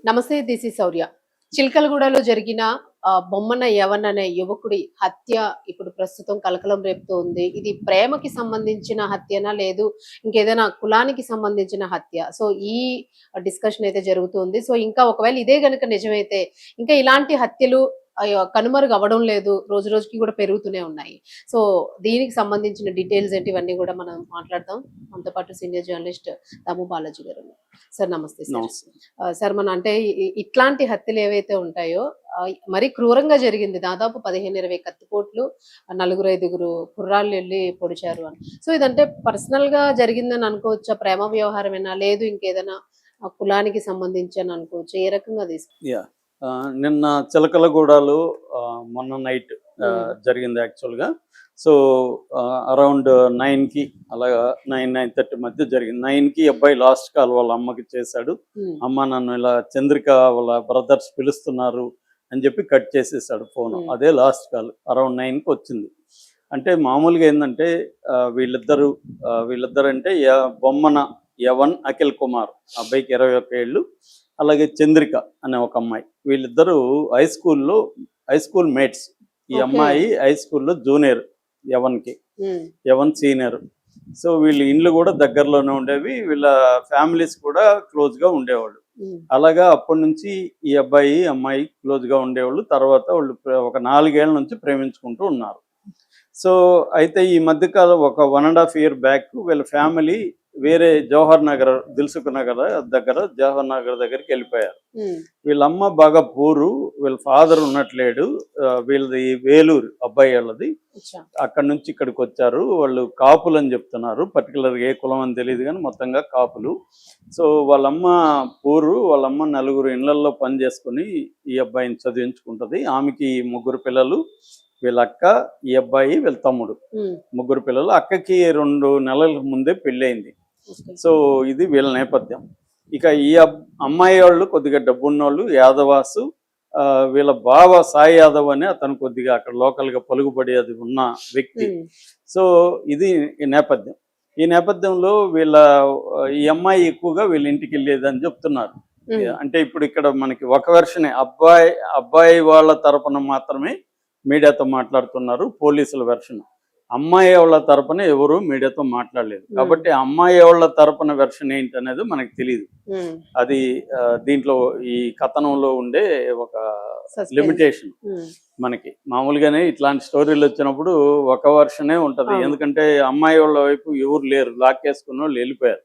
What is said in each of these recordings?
నమస్తే, this is శౌర్య. చిలకలగూడలో జరిగిన బొమ్మన యవన్ అనే యువకుడి హత్య ఇప్పుడు ప్రస్తుతం కలకలం రేపుతూ ఉంది. ఇది ప్రేమకి సంబంధించిన హత్యనా, లేదు ఇంకేదైనా కులానికి సంబంధించిన హత్య? సో ఈ డిస్కషన్ అయితే జరుగుతుంది. సో ఇంకా ఒకవేళ ఇదే గనుక నిజమైతే ఇంకా ఇలాంటి హత్యలు కనుమరుగు అవ్వడం లేదు, రోజు రోజుకి కూడా పెరుగుతూనే ఉన్నాయి. సో దీనికి సంబంధించిన డీటెయిల్స్ ఏంటి, ఇవన్నీ కూడా మనం మాట్లాడదాం. మనతో పాటు సీనియర్ జర్నలిస్ట్ దాము బాలాజీ గారు ఉన్నారు. సార్ నమస్తే. సార్ మన అంటే ఇట్లాంటి హత్యలు ఏవైతే ఉంటాయో మరీ క్రూరంగా జరిగింది. దాదాపు 15-20 కత్తిపోట్లు, 4-5 కుర్రాళ్ళు వెళ్ళి పొడిచారు అని. సో ఇదంటే పర్సనల్ గా జరిగిందని అనుకోవచ్చా? ప్రేమ వ్యవహారమేనా, లేదు ఇంకేదైనా కులానికి సంబంధించి అని అనుకోవచ్చు? ఏ రకంగా తీసుకు నిన్న చిలకలగూడలో మొన్న నైట్ జరిగింది యాక్చువల్గా. సో అరౌండ్ 9కి అలాగా 9-9:30 మధ్య జరిగింది. 9కి అబ్బాయి లాస్ట్ కాల్ వాళ్ళ అమ్మకి చేశాడు. అమ్మ నన్ను ఇలా చంద్రిక వాళ్ళ బ్రదర్స్ పిలుస్తున్నారు అని చెప్పి కట్ చేసేసాడు ఫోన్. అదే లాస్ట్ కాల్ అరౌండ్ 9కి వచ్చింది. అంటే మామూలుగా ఏంటంటే వీళ్ళిద్దరు అంటే బొమ్మన యవన్, అఖిల్ కుమార్, అబ్బాయికి 21 ఏళ్ళు, అలాగే చంద్రిక అనే ఒక అమ్మాయి. వీళ్ళిద్దరూ హై స్కూల్ మేట్స్. ఈ అమ్మాయి హై స్కూల్లో జూనియర్, యవన్ సీనియర్. సో వీళ్ళ ఇండ్లు కూడా దగ్గరలోనే ఉండేవి, వీళ్ళ ఫ్యామిలీస్ కూడా క్లోజ్గా ఉండేవాళ్ళు. అలాగా అప్పటి నుంచి ఈ అమ్మాయి క్లోజ్గా ఉండేవాళ్ళు. తర్వాత వాళ్ళు ఒక 4 ఏళ్ల నుంచి ప్రేమించుకుంటూ ఉన్నారు. సో అయితే ఈ మధ్యకాలం ఒక 1.5 year బ్యాక్ వీళ్ళ ఫ్యామిలీ వేరే జవహర్ నగర్, దిల్సుఖ్ నగర్ దగ్గరికి వెళ్ళిపోయారు. వీళ్ళమ్మ బాగా పూరు, వీళ్ళ ఫాదర్ ఉన్నట్లేడు. వీళ్ళది వేలూరు, అబ్బాయి వాళ్ళది. అక్కడ నుంచి ఇక్కడికి వచ్చారు. వాళ్ళు కాపులు అని చెప్తున్నారు, పర్టికులర్గా ఏ కులం అని తెలియదు కానీ మొత్తంగా కాపులు. సో వాళ్ళమ్మ పూరు, వాళ్ళమ్మ 4 ఇళ్లలో పని చేసుకుని ఈ అబ్బాయిని చదివించుకుంటుంది. ఆమెకి 3 పిల్లలు, వీళ్ళ అక్క, ఈ అబ్బాయి, వీళ్ళ తమ్ముడు, 3 పిల్లలు. అక్కకి 2 నెలల ముందే పెళ్ళయింది. సో ఇది వీళ్ళ నేపథ్యం. ఇక ఈ అమ్మాయి వాళ్ళు కొద్దిగా డబ్బున్నోళ్ళు, యాదవాసు. వీళ్ళ బావ సాయి యాదవ్ అని అతను కొద్దిగా అక్కడ లోకల్గా పలుకుబడి అది ఉన్న వ్యక్తి. సో ఇది ఈ నేపథ్యం. ఈ నేపథ్యంలో ఈ అమ్మాయి ఎక్కువగా వీళ్ళ ఇంటికి వెళ్ళేదని చెప్తున్నారు. అంటే ఇప్పుడు ఇక్కడ మనకి ఒక వెర్షనే, అబ్బాయి వాళ్ళ తరపున మాత్రమే మీడియాతో మాట్లాడుతున్నారు, పోలీసుల వెర్షన్. అమ్మాయి వాళ్ళ తరపున ఎవరు మీడియాతో మాట్లాడలేదు. కాబట్టి అమ్మాయి వాళ్ళ తరపున వెర్షన్ ఏంటి అనేది మనకు తెలియదు. అది దీంట్లో ఈ కథనంలో ఉండే ఒక లిమిటేషన్. మనకి మామూలుగానే ఇట్లాంటి స్టోరీలు వచ్చినప్పుడు ఒక వెర్షనే ఉంటది. ఎందుకంటే అమ్మాయి వాళ్ళ వైపు ఎవరు లేరు, లాక్కేసుకున్న వాళ్ళు వెళ్ళిపోయారు.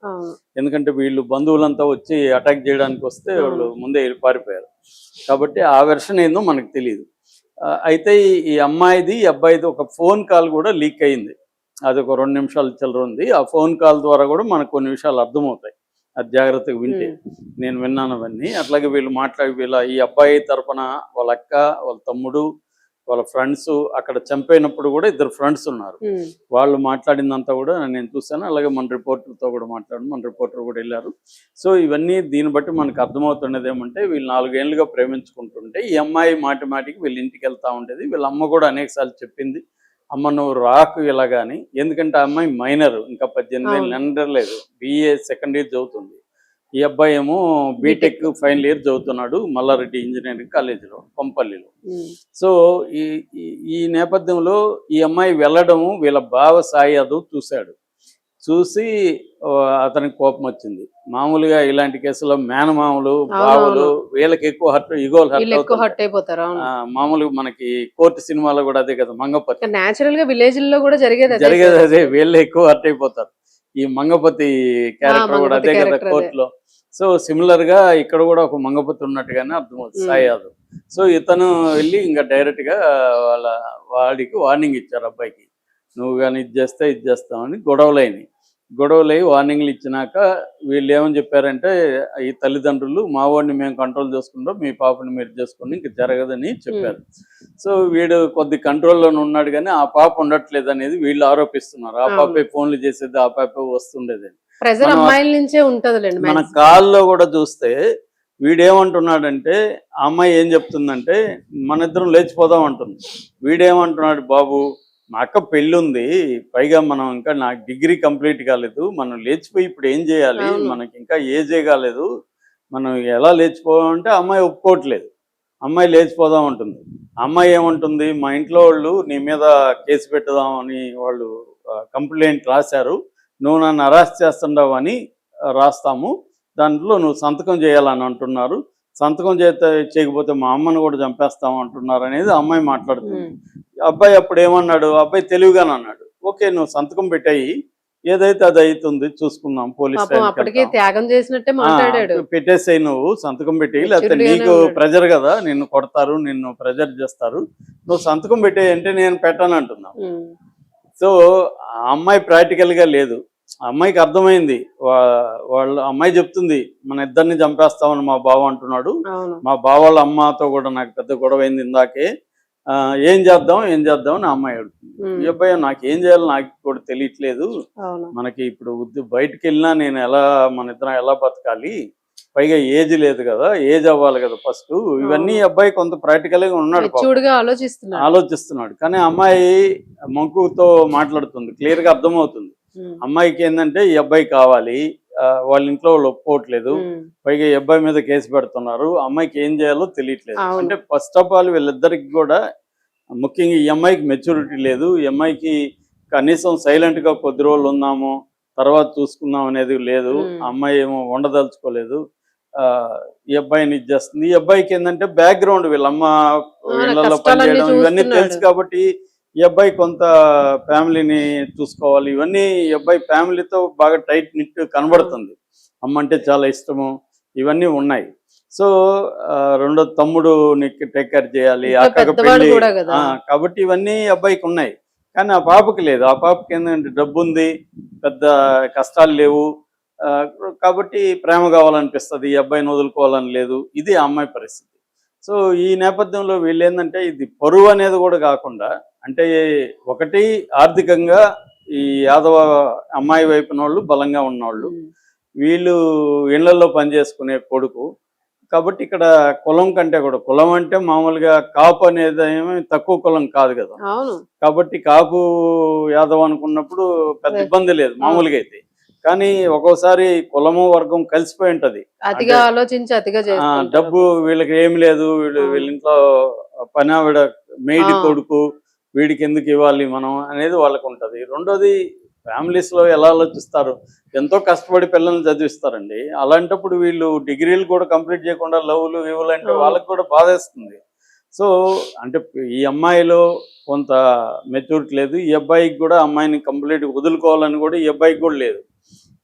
ఎందుకంటే వీళ్ళు బంధువులంతా వచ్చి అటాక్ చేయడానికి వస్తే వాళ్ళు ముందే పారిపోయారు. కాబట్టి ఆ వెర్షన్ ఏందో మనకు తెలియదు. అయితే ఈ అమ్మాయిది, ఈ అబ్బాయిది ఒక ఫోన్ కాల్ కూడా లీక్ అయింది. అది ఒక 2 నిమిషాలు చిల్లర ఉంది. ఆ ఫోన్ కాల్ ద్వారా కూడా మనకు కొన్ని విషయాలు అర్థమవుతాయి, అది జాగ్రత్తగా వింటే. నేను విన్నాను అవన్నీ. అట్లాగే వీళ్ళు ఈ అబ్బాయి తరపున వాళ్ళ అక్క, వాళ్ళ తమ్ముడు, వాళ్ళ ఫ్రెండ్స్, అక్కడ చంపైనప్పుడు కూడా 2 ఫ్రెండ్స్ ఉన్నారు. వాళ్ళు మాట్లాడిందంతా కూడా నేను చూశాను. అలాగే మన రిపోర్టర్తో కూడా మాట్లాడాను, మన రిపోర్టర్ కూడా వెళ్ళారు. సో ఇవన్నీ దీన్ని బట్టి మనకు అర్థమవుతున్నది ఏమంటే, వీళ్ళు 4 ఏళ్ళుగా ప్రేమించుకుంటుంటే ఈ అమ్మాయి మాటికి వీళ్ళ ఇంటికి వెళ్తూ ఉండేది. వీళ్ళ అమ్మ కూడా అనేకసార్లు చెప్పింది, అమ్మ నువ్వు రాకు ఇలాగాని. ఎందుకంటే ఆ అమ్మాయి మైనర్, ఇంకా 18 ఏళ్ళు నిండలేదు, BA సెకండ్ ఇయర్ చదువుతుంది. ఈ అబ్బాయి ఏమో బీటెక్ ఫైనల్ ఇయర్ చదువుతున్నాడు మల్లారెడ్డి ఇంజనీరింగ్ కాలేజీలో, కొంపల్లిలో. సో ఈ నేపథ్యంలో ఈ అమ్మాయి వెళ్ళడము వీళ్ళ బావ సాయి యాదవ్ చూసి అతనికి కోపం వచ్చింది. మామూలుగా ఇలాంటి కేసులో మేనమామలు, బావులు వీళ్ళకి ఎక్కువ హర్ట్ అయిపోతారు. మామూలుగా మనకి కోర్టు సినిమాలో కూడా అదే కదా, మంగపతి నేచురల్ గా విలేజ్ లో కూడా జరిగేది అదే. వీళ్ళు ఎక్కువ హర్ట్ అయిపోతారు. ఈ మంగపతి క్యారెక్టర్ కూడా అదే కదా కోర్టులో. సో సిమిలర్ గా ఇక్కడ కూడా ఒక మంగపతి ఉన్నట్టుగానే అర్థమవుతుంది, సాయి యాదవ్. సో ఇతను వెళ్ళి ఇంకా డైరెక్ట్ గా వాడికి వార్నింగ్ ఇచ్చారు, అబ్బాయికి, నువ్వు కానీ ఇది చేస్తామని. గొడవలై వార్నింగ్లు ఇచ్చినాక వీళ్ళు ఏమని చెప్పారంటే, ఈ తల్లిదండ్రులు మా వాడిని మేము కంట్రోల్ చేసుకుంటాం, మీ పాపని మీరు చేసుకోండి, ఇంక జరగదని చెప్పారు. సో వీడు కొద్ది కంట్రోల్లోనే ఉన్నాడు కానీ ఆ పాప ఉండట్లేదు అనేది వీళ్ళు ఆరోపిస్తున్నారు. ఆ పాపే ఫోన్లు చేసేది, ఆ పాపే వస్తుండేది. మన కాల్లో కూడా చూస్తే వీడేమంటున్నాడంటే, ఆ అమ్మాయి ఏం చెప్తుందంటే మన ఇద్దరం లేచిపోదాం అంటుంది. వీడేమంటున్నాడు, బాబు మా అక్క పెళ్ళుంది, పైగా మనం ఇంకా నాకు డిగ్రీ కంప్లీట్ కాలేదు, మనం లేచిపోయి ఇప్పుడు ఏం చేయాలి, మనకి ఇంకా ఏజే కాలేదు, మనం ఎలా లేచిపోవాలంటే అమ్మాయి ఒప్పుకోవట్లేదు. అమ్మాయి లేచిపోదాం ఉంటుంది. అమ్మాయి ఏమంటుంది, మా ఇంట్లో వాళ్ళు నీ మీద కేసు పెట్టుదామని వాళ్ళు కంప్లైంట్ రాశారు, నువ్వు నన్ను అరెస్ట్ చేస్తున్నావు అని రాస్తాము, దాంట్లో నువ్వు సంతకం చేయాలని అంటున్నారు, సంతకం చేయకపోతే మా అమ్మను కూడా చంపేస్తాము అంటున్నారు అనేది అమ్మాయి మాట్లాడుతుంది. అబ్బాయి అప్పుడు ఏమన్నాడు, అబ్బాయి తెలివిగానే అన్నాడు, ఓకే నువ్వు సంతకం పెట్టాయి, ఏదైతే అది అవుతుంది చూసుకుందాం, పోలీస్ అప్పటికే త్యాగం చేసినట్టే మాట్లాడాడు. పెట్టేసాయి, నువ్వు సంతకం పెట్టి, లేకపోతే నీకు ప్రెజర్ కదా, నిన్ను కొడతారు, నిన్ను ప్రెజర్ చేస్తారు, నువ్వు సంతకం పెట్టేయి అంటే నేను పెట్టాను అంటున్నావు. సో ఆ అమ్మాయి ప్రాక్టికల్ గా లేదు. అమ్మాయికి అర్థమైంది, వాళ్ళ అమ్మాయి చెప్తుంది మన ఇద్దరిని చంపేస్తామని మా బావ అంటున్నాడు, మా బావ వాళ్ళ అమ్మతో కూడా నాకు పెద్ద గొడవ అయింది ఇందాకే, ఏం చేద్దాం అని అమ్మాయి అడుగుతుంది. ఈ అబ్బాయి నాకు ఏం చేయాలో నాకు కూడా తెలియట్లేదు, మనకి ఇప్పుడు బయటకు వెళ్ళినా నేను ఎలా, మన ఇద్దరం ఎలా బతకాలి, పైగా ఏజ్ లేదు కదా, ఏజ్ అవ్వాలి కదా ఫస్ట్, ఇవన్నీ అబ్బాయి కొంత ప్రాక్టికల్ గా ఉన్నాడు, ఆలోచిస్తున్నాడు. కానీ అమ్మాయి మంకుతో మాట్లాడుతుంది, క్లియర్ గా అర్థమవుతుంది అమ్మాయికి ఏంటంటే ఈ అబ్బాయి కావాలి, వాళ్ళ ఇంట్లో వాళ్ళు ఒప్పుకోవట్లేదు, పైగా ఈ అబ్బాయి మీద కేసు పెడుతున్నారు, అమ్మాయికి ఏం చేయాలో తెలియట్లేదు. అంటే ఫస్ట్ ఆఫ్ ఆల్ వీళ్ళిద్దరికి కూడా ముఖ్యంగా ఈ అమ్మాయికి మెచ్యూరిటీ లేదు, ఈ అమ్మాయికి కనీసం సైలెంట్ గా కొద్ది రోజులు ఉన్నాము తర్వాత చూసుకుందాం అనేది లేదు, అమ్మాయి ఏమో ఉండదలుచుకోలేదు, ఈ అబ్బాయిని ఇచ్చేస్తుంది. ఈ అబ్బాయికి ఏంటంటే బ్యాక్గ్రౌండ్ వీళ్ళమ్మ వీళ్ళలో పనిచేయడం ఇవన్నీ తెలుసు కాబట్టి ఈ అబ్బాయి కొంత ఫ్యామిలీని చూసుకోవాలి, ఇవన్నీ ఈ అబ్బాయి ఫ్యామిలీతో బాగా టైట్ నిట్ కనబడుతుంది, అమ్మ అంటే చాలా ఇష్టము, ఇవన్నీ ఉన్నాయి. సో రెండో తమ్ముడు నీకు టేక్ కేర్ చేయాలి, అక్కకి పెళ్ళి, కాబట్టి ఇవన్నీ అబ్బాయికి ఉన్నాయి. కానీ ఆ పాపకి లేదు. ఆ పాపకి ఏంటంటే డబ్బు ఉంది, పెద్ద కష్టాలు లేవు, కాబట్టి ప్రేమ కావాలనిపిస్తుంది, ఈ అబ్బాయిని వదులుకోవాలని లేదు. ఇది ఆ అమ్మాయి పరిస్థితి. సో ఈ నేపథ్యంలో వీళ్ళు ఏంటంటే ఇది పరువు అనేది కూడా కాకుండా, అంటే ఒకటి ఆర్థికంగా ఈ యాదవ అమ్మాయి వైపున వాళ్ళు బలంగా ఉన్నవాళ్ళు, వీళ్ళు ఇళ్లలో పనిచేసుకునే కొడుకు, కాబట్టి ఇక్కడ కులం కంటే కూడా, కులం అంటే మామూలుగా కాపు అనేది ఏమి తక్కువ కులం కాదు కదా, కాబట్టి కాపు యాదవ్ అనుకున్నప్పుడు పెద్ద ఇబ్బంది లేదు మామూలుగా అయితే. కానీ ఒక్కోసారి కులము వర్గం కలిసిపోయి ఉంటది, డబ్బు వీళ్ళకి ఏమి లేదు, వీళ్ళ ఇంట్లో పని ఆవిడ మెయిడ్ కొడుకు, వీడికి ఎందుకు ఇవ్వాలి మనం అనేది వాళ్ళకు ఉంటది. రెండోది ఫ్యామిలీస్ లో ఎలా ఆలోచిస్తారు, ఎంతో కష్టపడి పిల్లల్ని చదివిస్తారండి, అలాంటప్పుడు వీళ్ళు డిగ్రీలు కూడా కంప్లీట్ చేయకుండా లవ్లు ఇవ్వలు అంటే వాళ్ళకి కూడా బాధేస్తుంది. సో అంటే ఈ అమ్మాయిలో కొంత మెచ్యూరిటీ లేదు, ఈ అబ్బాయికి కూడా అమ్మాయిని కంప్లీట్ వదులుకోవాలని కూడా ఈ అబ్బాయికి కూడా లేదు.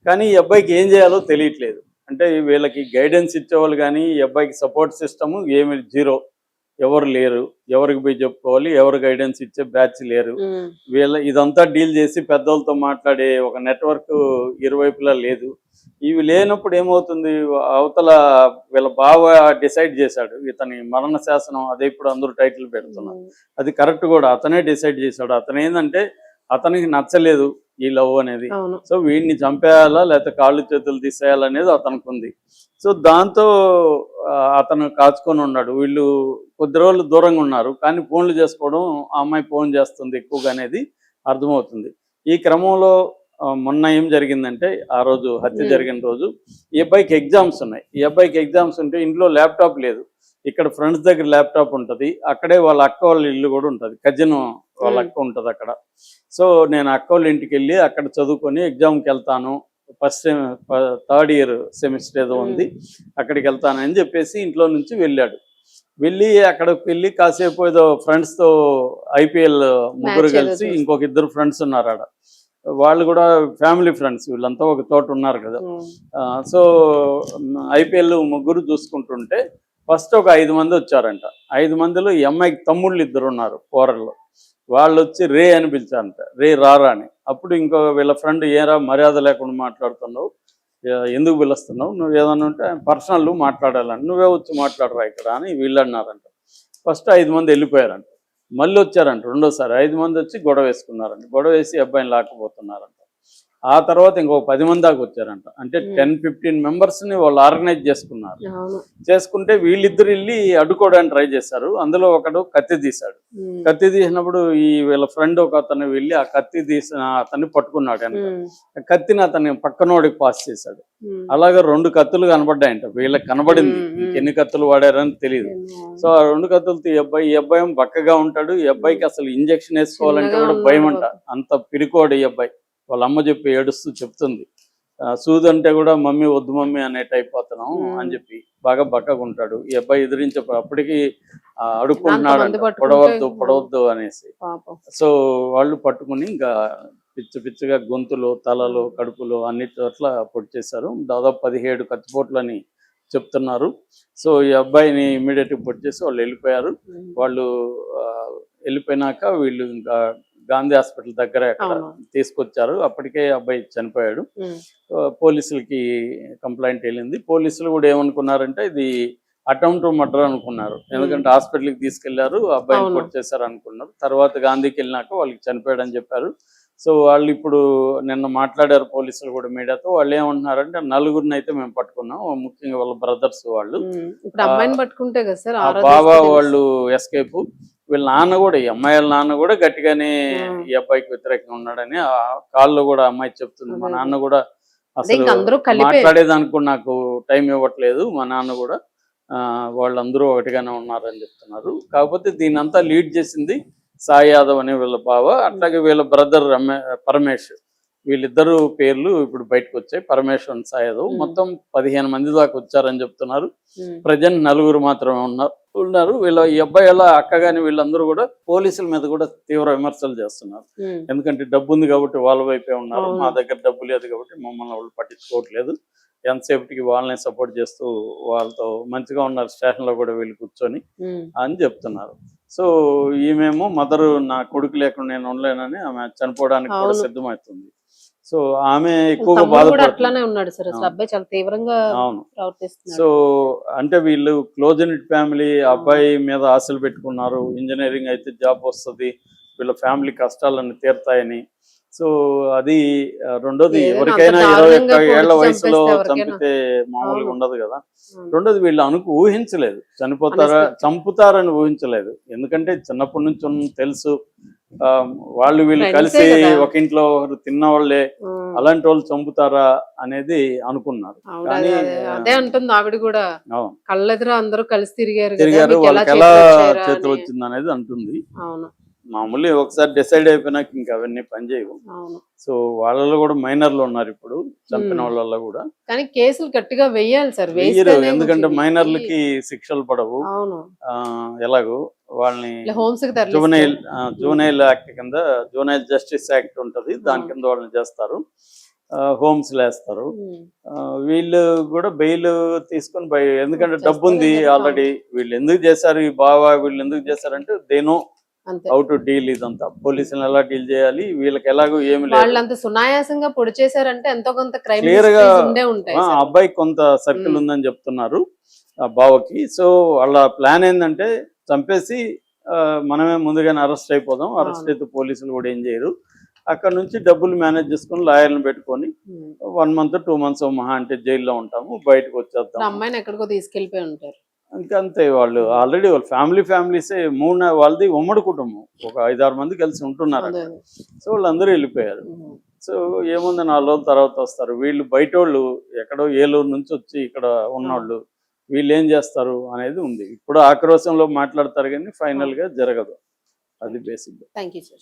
కానీ ఈ అబ్బాయికి ఏం చేయాలో తెలియట్లేదు. అంటే వీళ్ళకి గైడెన్స్ ఇచ్చేవాళ్ళు కానీ ఈ అబ్బాయికి సపోర్ట్ సిస్టమ్ ఏమి జీరో, ఎవరు లేరు, ఎవరికి పోయి చెప్పుకోవాలి, ఎవరు గైడెన్స్ ఇచ్చే బ్యాచ్ లేరు. వీళ్ళ ఇదంతా డీల్ చేసి పెద్దోళ్ళతో మాట్లాడే ఒక నెట్వర్క్ ఇరువైపులా లేదు. ఇవి లేనప్పుడు ఏమవుతుంది, అవతల వీళ్ళ బావ డిసైడ్ చేశాడు ఇతని మరణ శాసనం, అదే ఇప్పుడు అందరూ టైటిల్ పెడుతున్నారు, అది కరెక్ట్ కూడా, అతనే డిసైడ్ చేశాడు. అతను ఏంటంటే అతనికి నచ్చలేదు ఈ లవ్ అనేది, సో వీడిని చంపేయాలా లేకపోతే కాళ్ళు చేతులు తీసేయాలనేది అతనికి ఉంది. సో దాంతో అతను కాచుకొని ఉన్నాడు. వీళ్ళు కొద్ది రోజులు దూరంగా ఉన్నారు, కానీ ఫోన్లు చేసుకోవడం, ఆ అమ్మాయి ఫోన్ చేస్తుంది ఎక్కువగా అనేది అర్థమవుతుంది. ఈ క్రమంలో మొన్న ఏం జరిగిందంటే, ఆ రోజు హత్య జరిగిన రోజు ఈ అబ్బాయికి ఎగ్జామ్స్ ఉన్నాయి. ఈ అబ్బాయికి ఎగ్జామ్స్ ఉంటే ఇంట్లో ల్యాప్టాప్ లేదు, ఇక్కడ ఫ్రెండ్స్ దగ్గర ల్యాప్టాప్ ఉంటుంది, అక్కడే వాళ్ళ అక్క వాళ్ళ ఇల్లు కూడా ఉంటుంది, కజిన్ వాళ్ళ అక్క ఉంటుంది అక్కడ. సో నేను అక్క వాళ్ళ ఇంటికి వెళ్ళి అక్కడ చదువుకొని ఎగ్జామ్కి వెళ్తాను, ఫస్ట్ థర్డ్ ఇయర్ సెమిస్టర్ ఏదో ఉంది, అక్కడికి వెళ్తానని చెప్పేసి ఇంట్లో నుంచి వెళ్ళాడు. వెళ్ళి అక్కడికి వెళ్ళి కాసేపు ఏదో ఫ్రెండ్స్తో ఐపీఎల్ ముగ్గురు కలిసి, ఇంకొక ఇద్దరు ఫ్రెండ్స్ ఉన్నారు ఆడ, వాళ్ళు కూడా ఫ్యామిలీ ఫ్రెండ్స్, వీళ్ళంతా ఒక తోట ఉన్నారు కదా. సో ఐపీఎల్ ముగ్గురు చూసుకుంటుంటే ఫస్ట్ ఒక 5 మంది వచ్చారంట. 5 మందిలో ఈ అమ్మాయికి తమ్ముళ్ళు 2 ఉన్నారు పోరల్లో, వాళ్ళు వచ్చి రే అని పిలిచారంట, రే రారా అని. అప్పుడు ఇంకో వీళ్ళ ఫ్రెండ్, ఏరా మర్యాద లేకుండా మాట్లాడుతున్నావు, ఎందుకు పిలుస్తున్నావు, నువ్వు ఏదన్నా ఉంటే పర్సనల్ మాట్లాడాలని, నువ్వే వచ్చి మాట్లాడరా ఇక్కడ అని వీళ్ళు అన్నారంట. ఫస్ట్ 5 మంది వెళ్ళిపోయారంట. మళ్ళీ వచ్చారంట రెండోసారి 5 మంది వచ్చి గొడవ వేసుకున్నారంట. గొడవ వేసి అబ్బాయిని లాక్కుపోతున్నారంట. ఆ తర్వాత ఇంకో 10 మంది దాకా వచ్చారంట. అంటే 10-15 మెంబర్స్ని వాళ్ళు ఆర్గనైజ్ చేసుకున్నారు. అవును. చేసుకుంటే వీళ్ళిద్దరు వెళ్ళి అడ్డుకోవడానికి ట్రై చేశారు. అందులో ఒకడు కత్తి తీశాడు. కత్తి తీసినప్పుడు వీళ్ళ ఫ్రెండ్ ఒక అతను వెళ్ళి ఆ కత్తి తీసిన అతన్ని పట్టుకున్నాడు వెనక. కత్తిని అతన్ని పక్కనోడికి పాస్ చేశాడు. అలాగే 2 కత్తులు కనబడ్డాయంట. వీళ్ళకి కనబడింది, ఇంకెన్ని కత్తులు వాడారని తెలియదు. సో ఆ 2 కత్తులతో ఈ అబ్బాయి బక్కగా ఉంటాడు. ఈ అబ్బాయికి అసలు ఇంజక్షన్ వేసుకోవాలంటే కూడా భయం అంట. అంత పిరికోడు ఈ అబ్బాయి. వాళ్ళ అమ్మ చెప్పి ఏడుస్తూ చెప్తుంది, సూది అంటే కూడా మమ్మీ వద్దు మమ్మీ అనే టైప్ అతను అని చెప్పి బాగా బక్కగా ఉంటాడు. ఈ అబ్బాయి ఎదిరించే అప్పటికి అడుక్కుంటున్నాడు పొడవద్దు అనేసి. సో వాళ్ళు పట్టుకుని ఇంకా పిచ్చిగా గొంతులు, తలలు, కడుపులు అన్ని చోట్ల పొడి చేశారు. దాదాపు 17 కత్తిపోట్లని చెప్తున్నారు. సో ఈ అబ్బాయిని ఇమ్మీడియట్గా పొడి చేసి వాళ్ళు వెళ్ళిపోయారు. వాళ్ళు వెళ్ళిపోయినాక వీళ్ళు ఇంకా గాంధీ హాస్పిటల్ దగ్గర అక్కడ తీసుకొచ్చారు. అప్పటికే అబ్బాయి చనిపోయాడు. పోలీసులకి కంప్లైంట్ వెళ్ళింది. పోలీసులు కూడా ఏమనుకున్నారంటే ఇది అటెంప్ట్ మర్డర్ అనుకున్నారు. ఎందుకంటే హాస్పిటల్కి తీసుకెళ్లారు, అబ్బాయిని పొడి చేశారు అనుకున్నారు. తర్వాత గాంధీకి వెళ్ళినాక వాళ్ళకి చనిపోయాడు అని చెప్పారు. సో వాళ్ళు ఇప్పుడు నిన్న మాట్లాడారు పోలీసులు కూడా మీడియాతో. వాళ్ళు ఏమంటున్నారంటే 4గురిని అయితే మేము పట్టుకున్నాం, ముఖ్యంగా వాళ్ళ బ్రదర్స్ వాళ్ళు. బాబా వాళ్ళు ఎస్కేప్. వీళ్ళ నాన్న కూడా, ఈ అమ్మాయిల నాన్న కూడా గట్టిగానే ఈ అబ్బాయికి వ్యతిరేకంగా ఉన్నాడని ఆ కాల్లో కూడా అమ్మాయి చెప్తుంది. మా నాన్న కూడా అసలు మాట్లాడేదానికి కూడా నాకు టైం ఇవ్వట్లేదు, మా నాన్న కూడా వాళ్ళందరూ ఒకటిగానే ఉన్నారని చెప్తున్నారు. కాకపోతే దీని అంతా లీడ్ చేసింది సాయి యాదవ్ అనే వీళ్ళ బావ, అట్లాగే వీళ్ళ బ్రదర్ పరమేష్. వీళ్ళిద్దరు పేర్లు ఇప్పుడు బయటకు వచ్చాయి, పరమేష్ అండ్ సాయి యాదవ్. మొత్తం 15 మంది దాకా వచ్చారని చెప్తున్నారు. ప్రజెంట్ 4 మాత్రమే ఉన్నారు. ఈ అబ్బాయి ఎలా అక్క గాని వీళ్ళందరూ కూడా పోలీసుల మీద కూడా తీవ్ర విమర్శలు చేస్తున్నారు. ఎందుకంటే డబ్బు ఉంది కాబట్టి వాళ్ళ వైపే ఉన్నారు, మా దగ్గర డబ్బు లేదు కాబట్టి మమ్మల్ని వాళ్ళు పట్టించుకోవట్లేదు, ఎంతసేపటికి వాళ్ళని సపోర్ట్ చేస్తూ వాళ్ళతో మంచిగా ఉన్నారు స్టేషన్ లో కూడా వీళ్ళు కూర్చొని అని చెప్తున్నారు. సో ఈమెమో మదరు నా కొడుకు లేకుండా నేను ఉండలేనని ఆమె చనిపోవడానికి కూడా సిద్ధమవుతుంది. సో ఆమె ఎక్కువగా బాధపడుతుంది. అవును. సో అంటే వీళ్ళు క్లోజ్ యూనిట్ ఫ్యామిలీ, అబ్బాయి మీద ఆశలు పెట్టుకున్నారు, ఇంజనీరింగ్ అయితే జాబ్ వస్తుంది, వీళ్ళ ఫ్యామిలీ కష్టాలన్నీ తీరుతాయని. సో అది రెండోది, ఎవరికైనా 21 ఏళ్ల వయసులో చంపితే మామూలుగా ఉండదు కదా. రెండోది వీళ్ళు ఊహించలేదు, చంపుతారని ఊహించలేదు. ఎందుకంటే చిన్నప్పటి నుంచి తెలుసు, వాళ్ళు వీళ్ళు కలిసి ఒక ఇంట్లో ఒకరు తిన్నవాళ్లే, అలాంటి వాళ్ళు చంపుతారా అనేది అనుకున్నారు. కానీ అదే అంటుంది ఆవిడ కూడా, కళ్ళెదురు అందరూ కలిసి తిరిగారు, వాళ్ళకి ఎలా చేతులు వచ్చింది అనేది అంటుంది. మామూలు ఒకసారి డిసైడ్ అయిపోయినాక ఇంకా అవన్నీ పనిచేయవు. సో వాళ్ళలో కూడా మైనర్లు ఉన్నారు ఇప్పుడు చంపిన వాళ్ళలో కూడా. కానీ కేసులు గట్టిగా వెయ్యాలి సార్, ఎందుకంటే మైనర్లకి శిక్షలు పడవు. ఎలాగో వాళ్ళని జువెనైల్ యాక్ట్ కింద, జువెనైల్ జస్టిస్ యాక్ట్ ఉంటది, దాని కింద వాళ్ళని చేస్తారు, హోమ్స్ లేస్తారు. వీళ్ళు కూడా బెయిల్ తీసుకొని ఎందుకంటే డబ్బు ఉంది ఆల్రెడీ. వీళ్ళు ఎందుకు చేశారు, ఈ బావా వీళ్ళు ఎందుకు చేశారంటే దేనో హౌ టు డీల్, ఇదంతా పోలీసులను ఎలా డీల్ చేయాలి, వీళ్ళకి ఎలాగో ఏమి లేదు, సునాయాసంగా పొడి చేశారంటే ఎంతో కొంత క్లియర్ గా అబ్బాయికి కొంత సర్కిల్ ఉందని చెప్తున్నారు ఆ బావకి. సో వాళ్ళ ప్లాన్ ఏంటంటే చంపేసి మనమే ముందుగానే అరెస్ట్ అయిపోదాం, అరెస్ట్ అయితే పోలీసులు కూడా ఏం చేయరు, అక్కడ నుంచి డబ్బులు మేనేజ్ చేసుకుని లాయర్లను పెట్టుకొని 1 month 2 months మహా అంటే జైల్లో ఉంటాము, బయటకు వచ్చేద్దాం. అమ్మాయిని ఎక్కడికో తీసుకెళ్లిపోయి ఉంటారు. ఇంకంతే. వాళ్ళు ఆల్రెడీ వాళ్ళ ఫ్యామిలీసే వాళ్ళది ఉమ్మడి కుటుంబం, ఒక 5-6 మంది కలిసి ఉంటున్నారు. సో వాళ్ళందరూ వెళ్ళిపోయారు. సో ఏముంది, 4 రోజుల తర్వాత వస్తారు వీళ్ళు. బయట వాళ్ళు ఎక్కడో ఏలూరు నుంచి వచ్చి ఇక్కడ ఉన్నోళ్ళు వీళ్ళు ఏం చేస్తారు అనేది ఉంది. ఇప్పుడు ఆక్రోశంలో మాట్లాడతారు కానీ ఫైనల్ గా జరగదు. అది బేసిక్. Thank you sir.